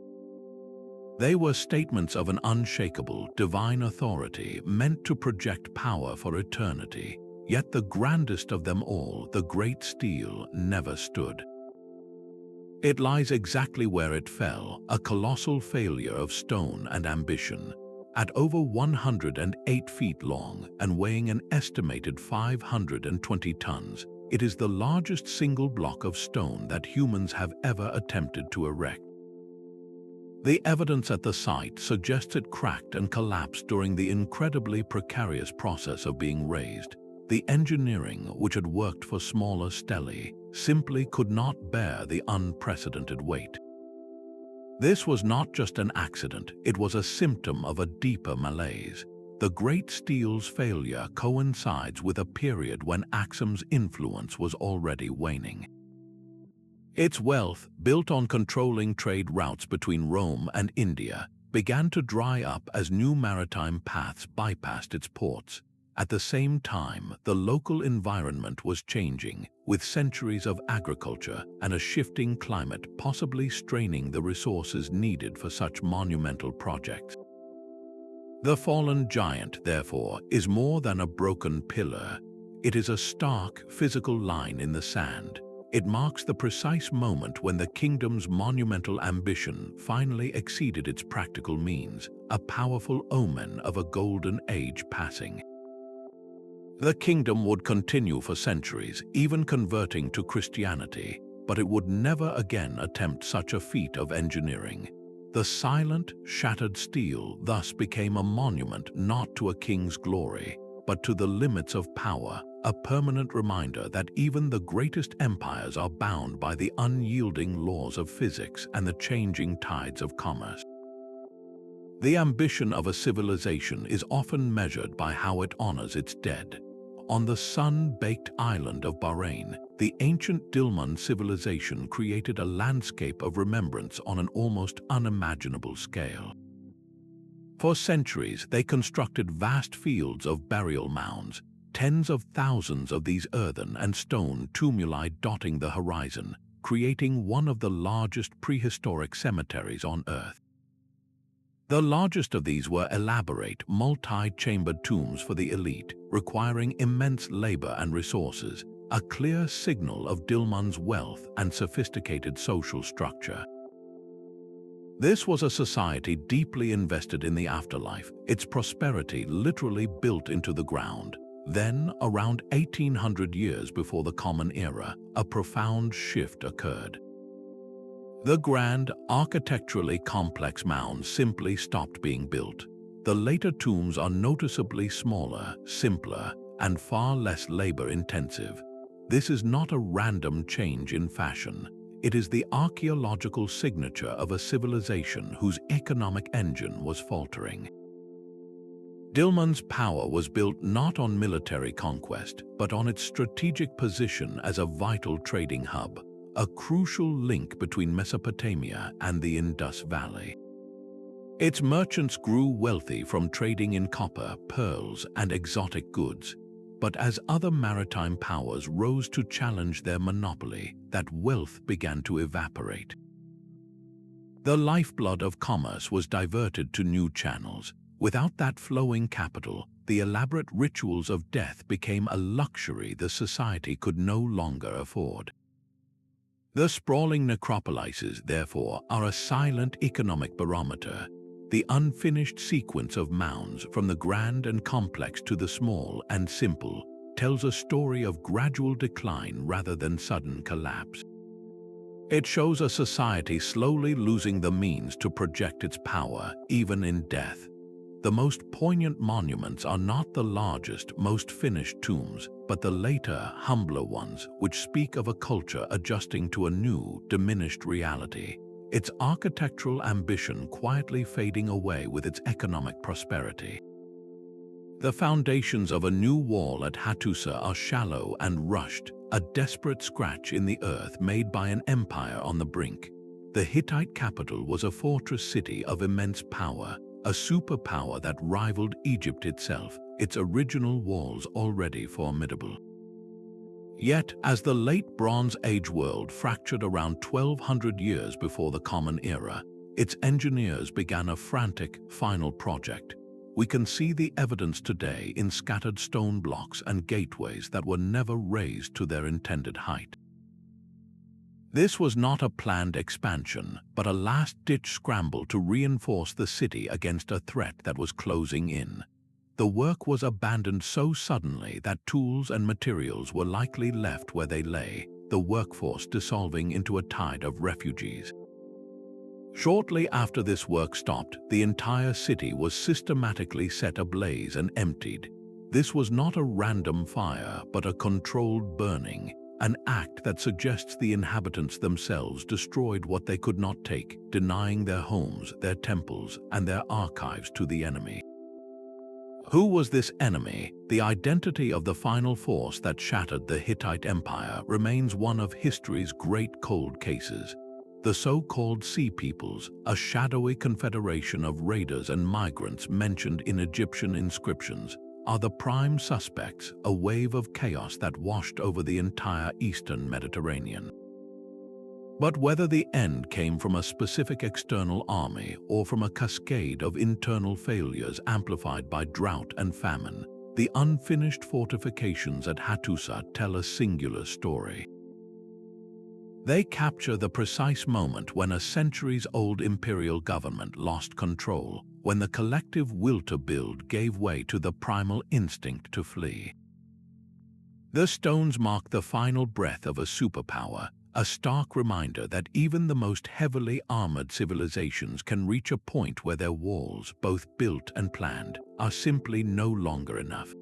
They were statements of an unshakable, divine authority meant to project power for eternity. Yet the grandest of them all, the Great Stele, never stood. It lies exactly where it fell, a colossal failure of stone and ambition. At over 108 feet long and weighing an estimated 520 tons, it is the largest single block of stone that humans have ever attempted to erect. The evidence at the site suggests it cracked and collapsed during the incredibly precarious process of being raised. The engineering, which had worked for smaller stelae, simply could not bear the unprecedented weight. This was not just an accident, it was a symptom of a deeper malaise. The Great Stele's failure coincides with a period when Aksum's influence was already waning. Its wealth, built on controlling trade routes between Rome and India, began to dry up as new maritime paths bypassed its ports. At the same time, the local environment was changing, with centuries of agriculture and a shifting climate possibly straining the resources needed for such monumental projects. The fallen giant, therefore, is more than a broken pillar. It is a stark, physical line in the sand. It marks the precise moment when the kingdom's monumental ambition finally exceeded its practical means, a powerful omen of a golden age passing. The kingdom would continue for centuries, even converting to Christianity, but it would never again attempt such a feat of engineering. The silent, shattered stele thus became a monument not to a king's glory, but to the limits of power, a permanent reminder that even the greatest empires are bound by the unyielding laws of physics and the changing tides of commerce. The ambition of a civilization is often measured by how it honors its dead. On the sun-baked island of Bahrain, the ancient Dilmun civilization created a landscape of remembrance on an almost unimaginable scale. For centuries, they constructed vast fields of burial mounds, tens of thousands of these earthen and stone tumuli dotting the horizon, creating one of the largest prehistoric cemeteries on Earth. The largest of these were elaborate, multi-chambered tombs for the elite, requiring immense labor and resources, a clear signal of Dilmun's wealth and sophisticated social structure. This was a society deeply invested in the afterlife, its prosperity literally built into the ground. Then, around 1800 years before the Common Era, a profound shift occurred. The grand, architecturally complex mounds simply stopped being built. The later tombs are noticeably smaller, simpler, and far less labor-intensive. This is not a random change in fashion. It is the archaeological signature of a civilization whose economic engine was faltering. Dilmun's power was built not on military conquest, but on its strategic position as a vital trading hub, a crucial link between Mesopotamia and the Indus Valley. Its merchants grew wealthy from trading in copper, pearls, and exotic goods. But as other maritime powers rose to challenge their monopoly, that wealth began to evaporate. The lifeblood of commerce was diverted to new channels. Without that flowing capital, the elaborate rituals of death became a luxury the society could no longer afford. The sprawling necropolises, therefore, are a silent economic barometer. The unfinished sequence of mounds, from the grand and complex to the small and simple, tells a story of gradual decline rather than sudden collapse. It shows a society slowly losing the means to project its power, even in death. The most poignant monuments are not the largest, most finished tombs, but the later, humbler ones, which speak of a culture adjusting to a new, diminished reality, its architectural ambition quietly fading away with its economic prosperity. The foundations of a new wall at Hattusa are shallow and rushed, a desperate scratch in the earth made by an empire on the brink. The Hittite capital was a fortress city of immense power, a superpower that rivaled Egypt itself, its original walls already formidable. Yet, as the late Bronze Age world fractured around 1200 years before the Common Era, its engineers began a frantic, final project. We can see the evidence today in scattered stone blocks and gateways that were never raised to their intended height. This was not a planned expansion, but a last-ditch scramble to reinforce the city against a threat that was closing in. The work was abandoned so suddenly that tools and materials were likely left where they lay, the workforce dissolving into a tide of refugees. Shortly after this work stopped, the entire city was systematically set ablaze and emptied. This was not a random fire, but a controlled burning, an act that suggests the inhabitants themselves destroyed what they could not take, denying their homes, their temples, and their archives to the enemy. Who was this enemy? The identity of the final force that shattered the Hittite Empire remains one of history's great cold cases. The so-called Sea Peoples, a shadowy confederation of raiders and migrants mentioned in Egyptian inscriptions, are the prime suspects, a wave of chaos that washed over the entire eastern Mediterranean. But whether the end came from a specific external army or from a cascade of internal failures amplified by drought and famine, the unfinished fortifications at Hattusa tell a singular story. They capture the precise moment when a centuries-old imperial government lost control, when the collective will to build gave way to the primal instinct to flee. The stones mark the final breath of a superpower, a stark reminder that even the most heavily armored civilizations can reach a point where their walls, both built and planned, are simply no longer enough.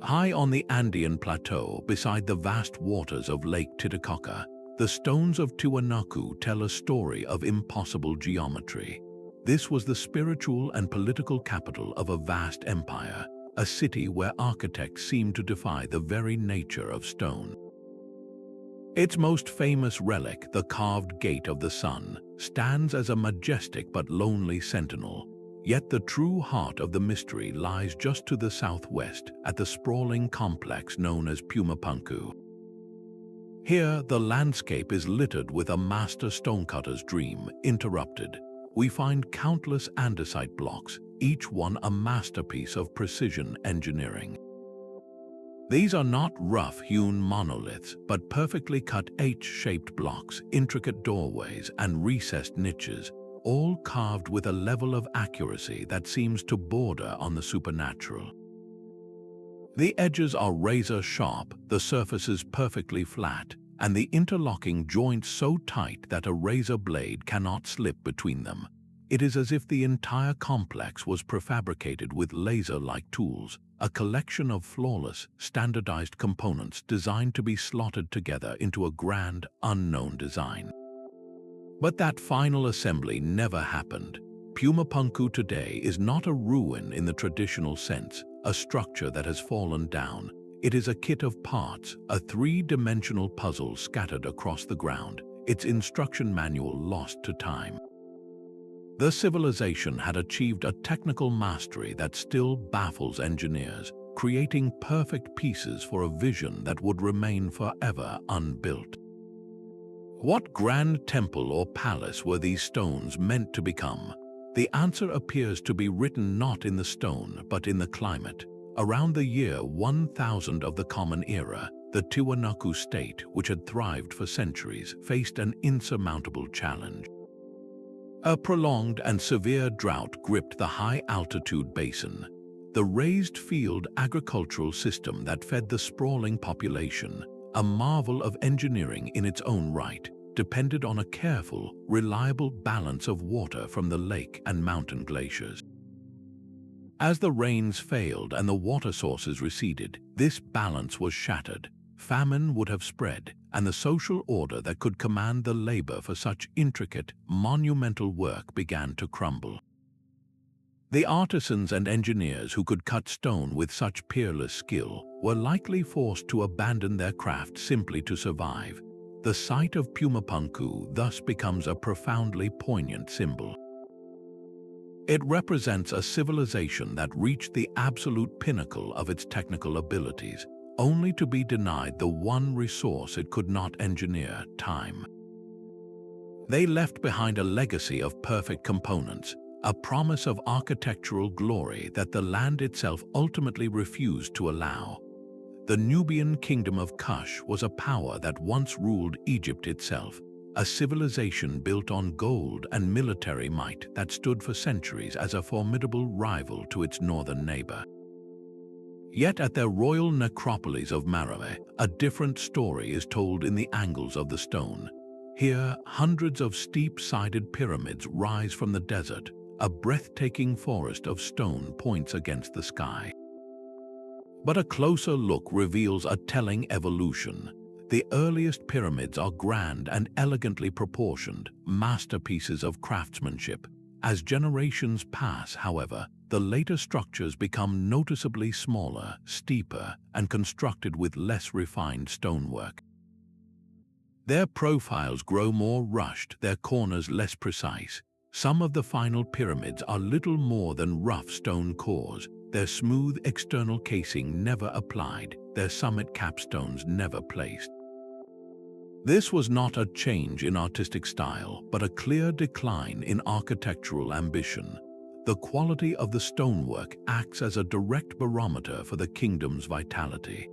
High on the Andean plateau, beside the vast waters of Lake Titicaca, the stones of Tiwanaku tell a story of impossible geometry. This was the spiritual and political capital of a vast empire, a city where architects seemed to defy the very nature of stone. Its most famous relic, the carved Gate of the Sun, stands as a majestic but lonely sentinel. Yet the true heart of the mystery lies just to the southwest at the sprawling complex known as Pumapunku. Here, the landscape is littered with a master stonecutter's dream, interrupted. We find countless andesite blocks, each one a masterpiece of precision engineering. These are not rough-hewn monoliths, but perfectly cut H-shaped blocks, intricate doorways, and recessed niches, all carved with a level of accuracy that seems to border on the supernatural. The edges are razor-sharp, the surfaces perfectly flat, and the interlocking joints so tight that a razor blade cannot slip between them. It is as if the entire complex was prefabricated with laser-like tools, a collection of flawless, standardized components designed to be slotted together into a grand, unknown design. But that final assembly never happened. Pumapunku today is not a ruin in the traditional sense, a structure that has fallen down. It is a kit of parts, a three-dimensional puzzle scattered across the ground, its instruction manual lost to time. The civilization had achieved a technical mastery that still baffles engineers, creating perfect pieces for a vision that would remain forever unbuilt. What grand temple or palace were these stones meant to become? The answer appears to be written not in the stone but in the climate. Around the year 1000 of the Common Era, the Tiwanaku state, which had thrived for centuries, faced an insurmountable challenge. A prolonged and severe drought gripped the high-altitude basin. The raised field agricultural system that fed the sprawling population, a marvel of engineering in its own right, depended on a careful, reliable balance of water from the lake and mountain glaciers. As the rains failed and the water sources receded, this balance was shattered. Famine would have spread, and the social order that could command the labor for such intricate, monumental work began to crumble. The artisans and engineers who could cut stone with such peerless skill were likely forced to abandon their craft simply to survive. The site of Pumapunku thus becomes a profoundly poignant symbol. It represents a civilization that reached the absolute pinnacle of its technical abilities, only to be denied the one resource it could not engineer, time. They left behind a legacy of perfect components, a promise of architectural glory that the land itself ultimately refused to allow. The Nubian kingdom of Kush was a power that once ruled Egypt itself, a civilization built on gold and military might that stood for centuries as a formidable rival to its northern neighbor. Yet at their royal necropolis of Meroe, a different story is told in the angles of the stone. Here, hundreds of steep-sided pyramids rise from the desert. A breathtaking forest of stone points against the sky. But a closer look reveals a telling evolution. The earliest pyramids are grand and elegantly proportioned, masterpieces of craftsmanship. As generations pass, however, the later structures become noticeably smaller, steeper, and constructed with less refined stonework. Their profiles grow more rushed, their corners less precise. Some of the final pyramids are little more than rough stone cores, their smooth external casing never applied, their summit capstones never placed. This was not a change in artistic style, but a clear decline in architectural ambition. The quality of the stonework acts as a direct barometer for the kingdom's vitality.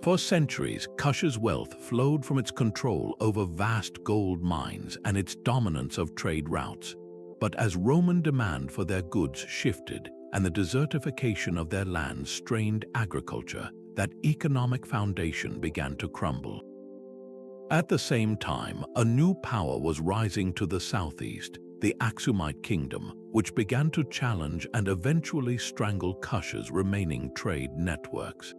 For centuries, Kush's wealth flowed from its control over vast gold mines and its dominance of trade routes. But as Roman demand for their goods shifted and the desertification of their lands strained agriculture, that economic foundation began to crumble. At the same time, a new power was rising to the southeast, the Aksumite kingdom, which began to challenge and eventually strangle Kush's remaining trade networks.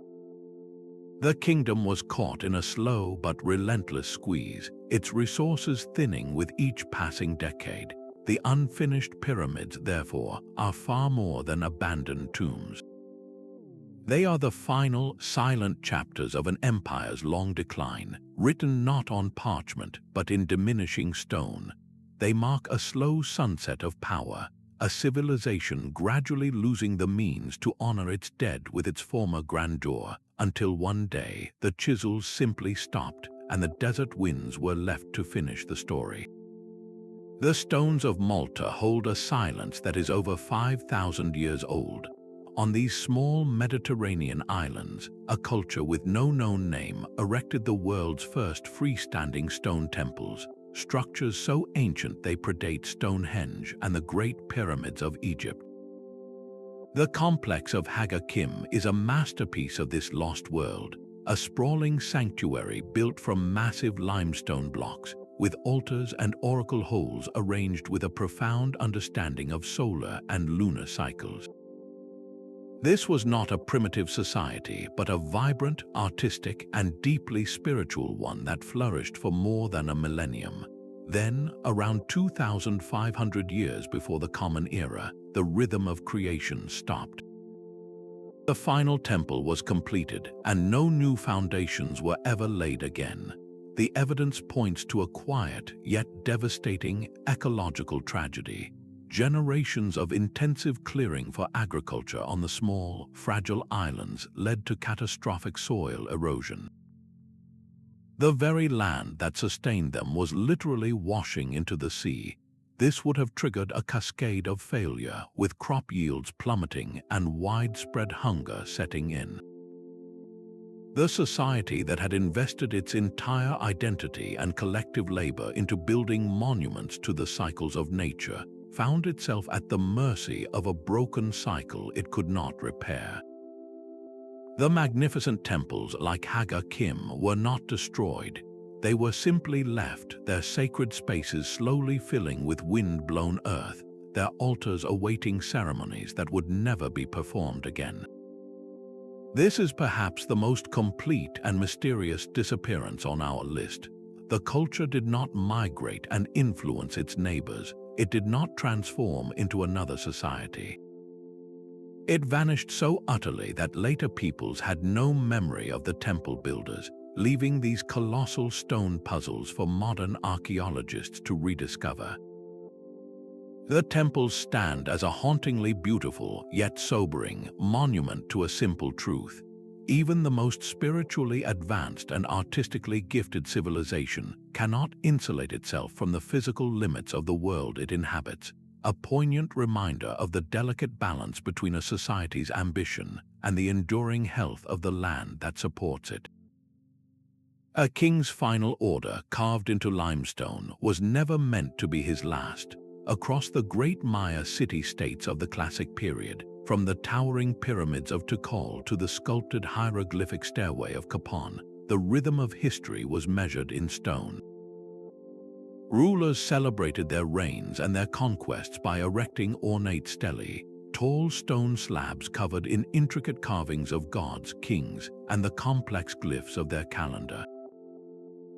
The kingdom was caught in a slow but relentless squeeze, its resources thinning with each passing decade. The unfinished pyramids, therefore, are far more than abandoned tombs. They are the final, silent chapters of an empire's long decline, written not on parchment but in diminishing stone. They mark a slow sunset of power, a civilization gradually losing the means to honor its dead with its former grandeur, until one day the chisels simply stopped and the desert winds were left to finish the story. The stones of Malta hold a silence that is over 5,000 years old. On these small Mediterranean islands, a culture with no known name erected the world's first freestanding stone temples, structures so ancient they predate Stonehenge and the Great Pyramids of Egypt. The complex of Haga Kim is a masterpiece of this lost world, a sprawling sanctuary built from massive limestone blocks, with altars and oracle holes arranged with a profound understanding of solar and lunar cycles. This was not a primitive society, but a vibrant, artistic, and deeply spiritual one that flourished for more than a millennium. Then, around 2,500 years before the Common Era, the rhythm of creation stopped. The final temple was completed, and no new foundations were ever laid again. The evidence points to a quiet, yet devastating, ecological tragedy. Generations of intensive clearing for agriculture on the small, fragile islands led to catastrophic soil erosion. The very land that sustained them was literally washing into the sea. This would have triggered a cascade of failure, with crop yields plummeting and widespread hunger setting in. The society that had invested its entire identity and collective labor into building monuments to the cycles of nature found itself at the mercy of a broken cycle it could not repair. The magnificent temples like Haga Kim were not destroyed. They were simply left, their sacred spaces slowly filling with wind-blown earth, their altars awaiting ceremonies that would never be performed again. This is perhaps the most complete and mysterious disappearance on our list. The culture did not migrate and influence its neighbors. It did not transform into another society. It vanished so utterly that later peoples had no memory of the temple builders, leaving these colossal stone puzzles for modern archaeologists to rediscover. The temples stand as a hauntingly beautiful, yet sobering, monument to a simple truth. Even the most spiritually advanced and artistically gifted civilization cannot insulate itself from the physical limits of the world it inhabits, a poignant reminder of the delicate balance between a society's ambition and the enduring health of the land that supports it. A king's final order, carved into limestone, was never meant to be his last. Across the great Maya city-states of the classic period, from the towering pyramids of Tikal to the sculpted hieroglyphic stairway of Kapon, the rhythm of history was measured in stone. Rulers celebrated their reigns and their conquests by erecting ornate stelae, tall stone slabs covered in intricate carvings of gods, kings, and the complex glyphs of their calendar.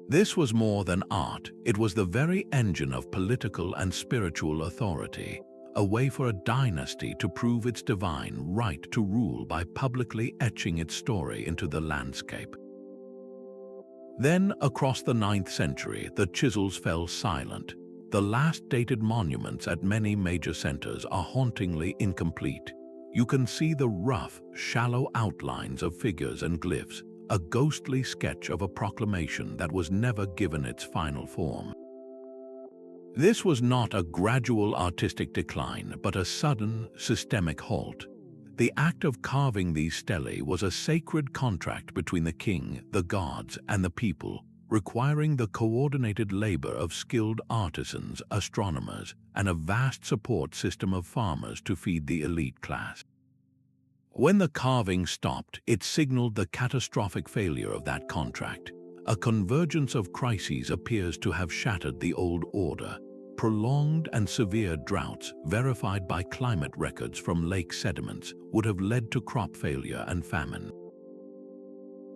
This was more than art, it was the very engine of political and spiritual authority, a way for a dynasty to prove its divine right to rule by publicly etching its story into the landscape. Then, across the 9th century, the chisels fell silent. The last dated monuments at many major centers are hauntingly incomplete. You can see the rough, shallow outlines of figures and glyphs, a ghostly sketch of a proclamation that was never given its final form. This was not a gradual artistic decline, but a sudden, systemic halt. The act of carving these stelae was a sacred contract between the king, the gods, and the people, requiring the coordinated labor of skilled artisans, astronomers, and a vast support system of farmers to feed the elite class. When the carving stopped, it signaled the catastrophic failure of that contract. A convergence of crises appears to have shattered the old order. Prolonged and severe droughts, verified by climate records from lake sediments, would have led to crop failure and famine.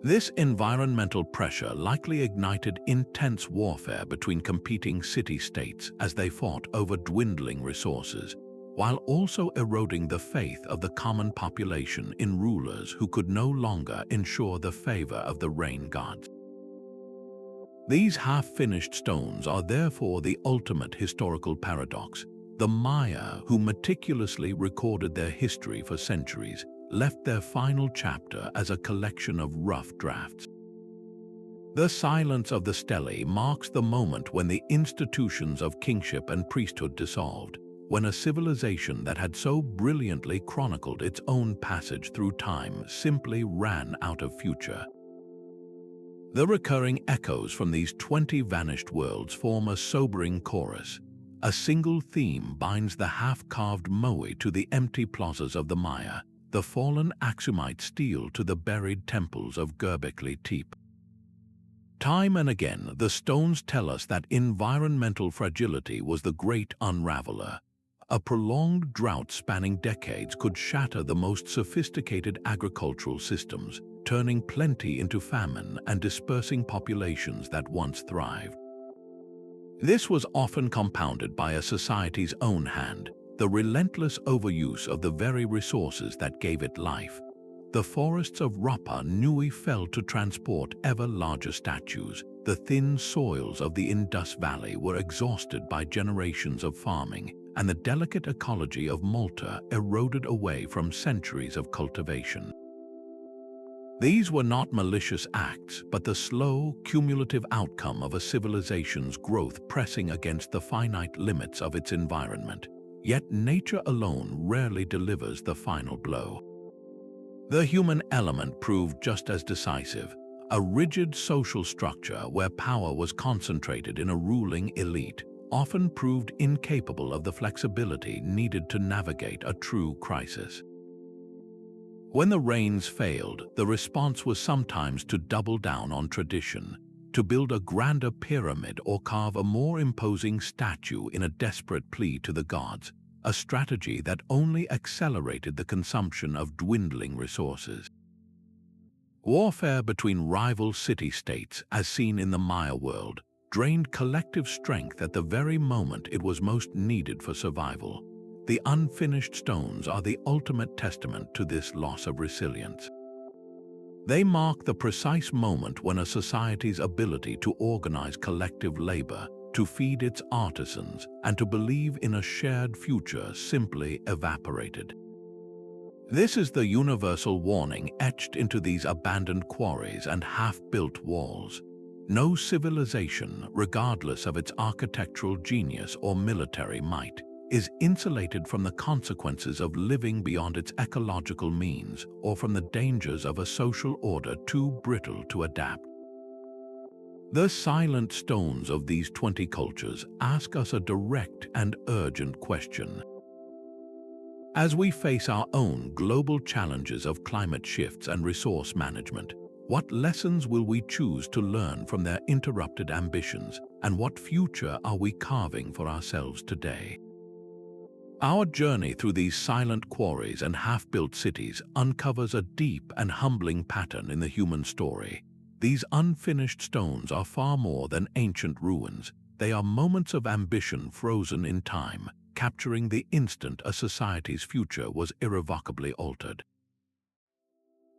This environmental pressure likely ignited intense warfare between competing city-states as they fought over dwindling resources. while also eroding the faith of the common population in rulers who could no longer ensure the favor of the rain gods. These half-finished stones are therefore the ultimate historical paradox. The Maya, who meticulously recorded their history for centuries, left their final chapter as a collection of rough drafts. The silence of the stelae marks the moment when the institutions of kingship and priesthood dissolved, when a civilization that had so brilliantly chronicled its own passage through time simply ran out of future. The recurring echoes from these 20 vanished worlds form a sobering chorus. A single theme binds the half-carved Moai to the empty plazas of the Maya, the fallen Aksumite stele to the buried temples of Göbekli Tepe. Time and again, the stones tell us that environmental fragility was the great unraveler. A prolonged drought spanning decades could shatter the most sophisticated agricultural systems, turning plenty into famine and dispersing populations that once thrived. This was often compounded by a society's own hand, the relentless overuse of the very resources that gave it life. The forests of Rapa Nui fell to transport ever larger statues. The thin soils of the Indus Valley were exhausted by generations of farming, and the delicate ecology of Malta eroded away from centuries of cultivation. These were not malicious acts, but the slow, cumulative outcome of a civilization's growth pressing against the finite limits of its environment. Yet nature alone rarely delivers the final blow. The human element proved just as decisive. A rigid social structure where power was concentrated in a ruling elite often proved incapable of the flexibility needed to navigate a true crisis. When the rains failed, the response was sometimes to double down on tradition, to build a grander pyramid or carve a more imposing statue in a desperate plea to the gods, a strategy that only accelerated the consumption of dwindling resources. Warfare between rival city-states, as seen in the Maya world, drained collective strength at the very moment it was most needed for survival. The unfinished stones are the ultimate testament to this loss of resilience. They mark the precise moment when a society's ability to organize collective labor, to feed its artisans, and to believe in a shared future simply evaporated. This is the universal warning etched into these abandoned quarries and half-built walls. No civilization, regardless of its architectural genius or military might, is insulated from the consequences of living beyond its ecological means or from the dangers of a social order too brittle to adapt. The silent stones of these 20 cultures ask us a direct and urgent question. As we face our own global challenges of climate shifts and resource management, what lessons will we choose to learn from their interrupted ambitions, and what future are we carving for ourselves today? Our journey through these silent quarries and half-built cities uncovers a deep and humbling pattern in the human story. These unfinished stones are far more than ancient ruins. They are moments of ambition frozen in time, capturing the instant a society's future was irrevocably altered.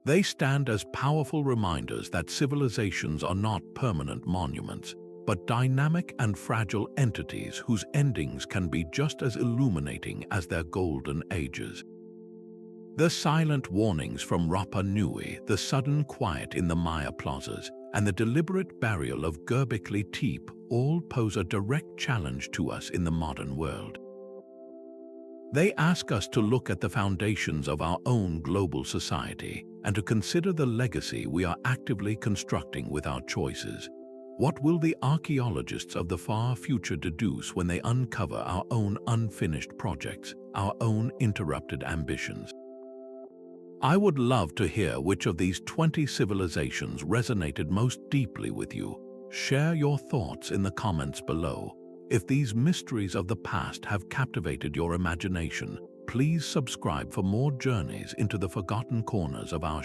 They stand as powerful reminders that civilizations are not permanent monuments, but dynamic and fragile entities whose endings can be just as illuminating as their golden ages. The silent warnings from Rapa Nui, the sudden quiet in the Maya plazas, and the deliberate burial of Göbekli Tepe all pose a direct challenge to us in the modern world. They ask us to look at the foundations of our own global society and to consider the legacy we are actively constructing with our choices. What will the archaeologists of the far future deduce when they uncover our own unfinished projects, our own interrupted ambitions? I would love to hear which of these 20 civilizations resonated most deeply with you. Share your thoughts in the comments below. If these mysteries of the past have captivated your imagination, please subscribe for more journeys into the forgotten corners of our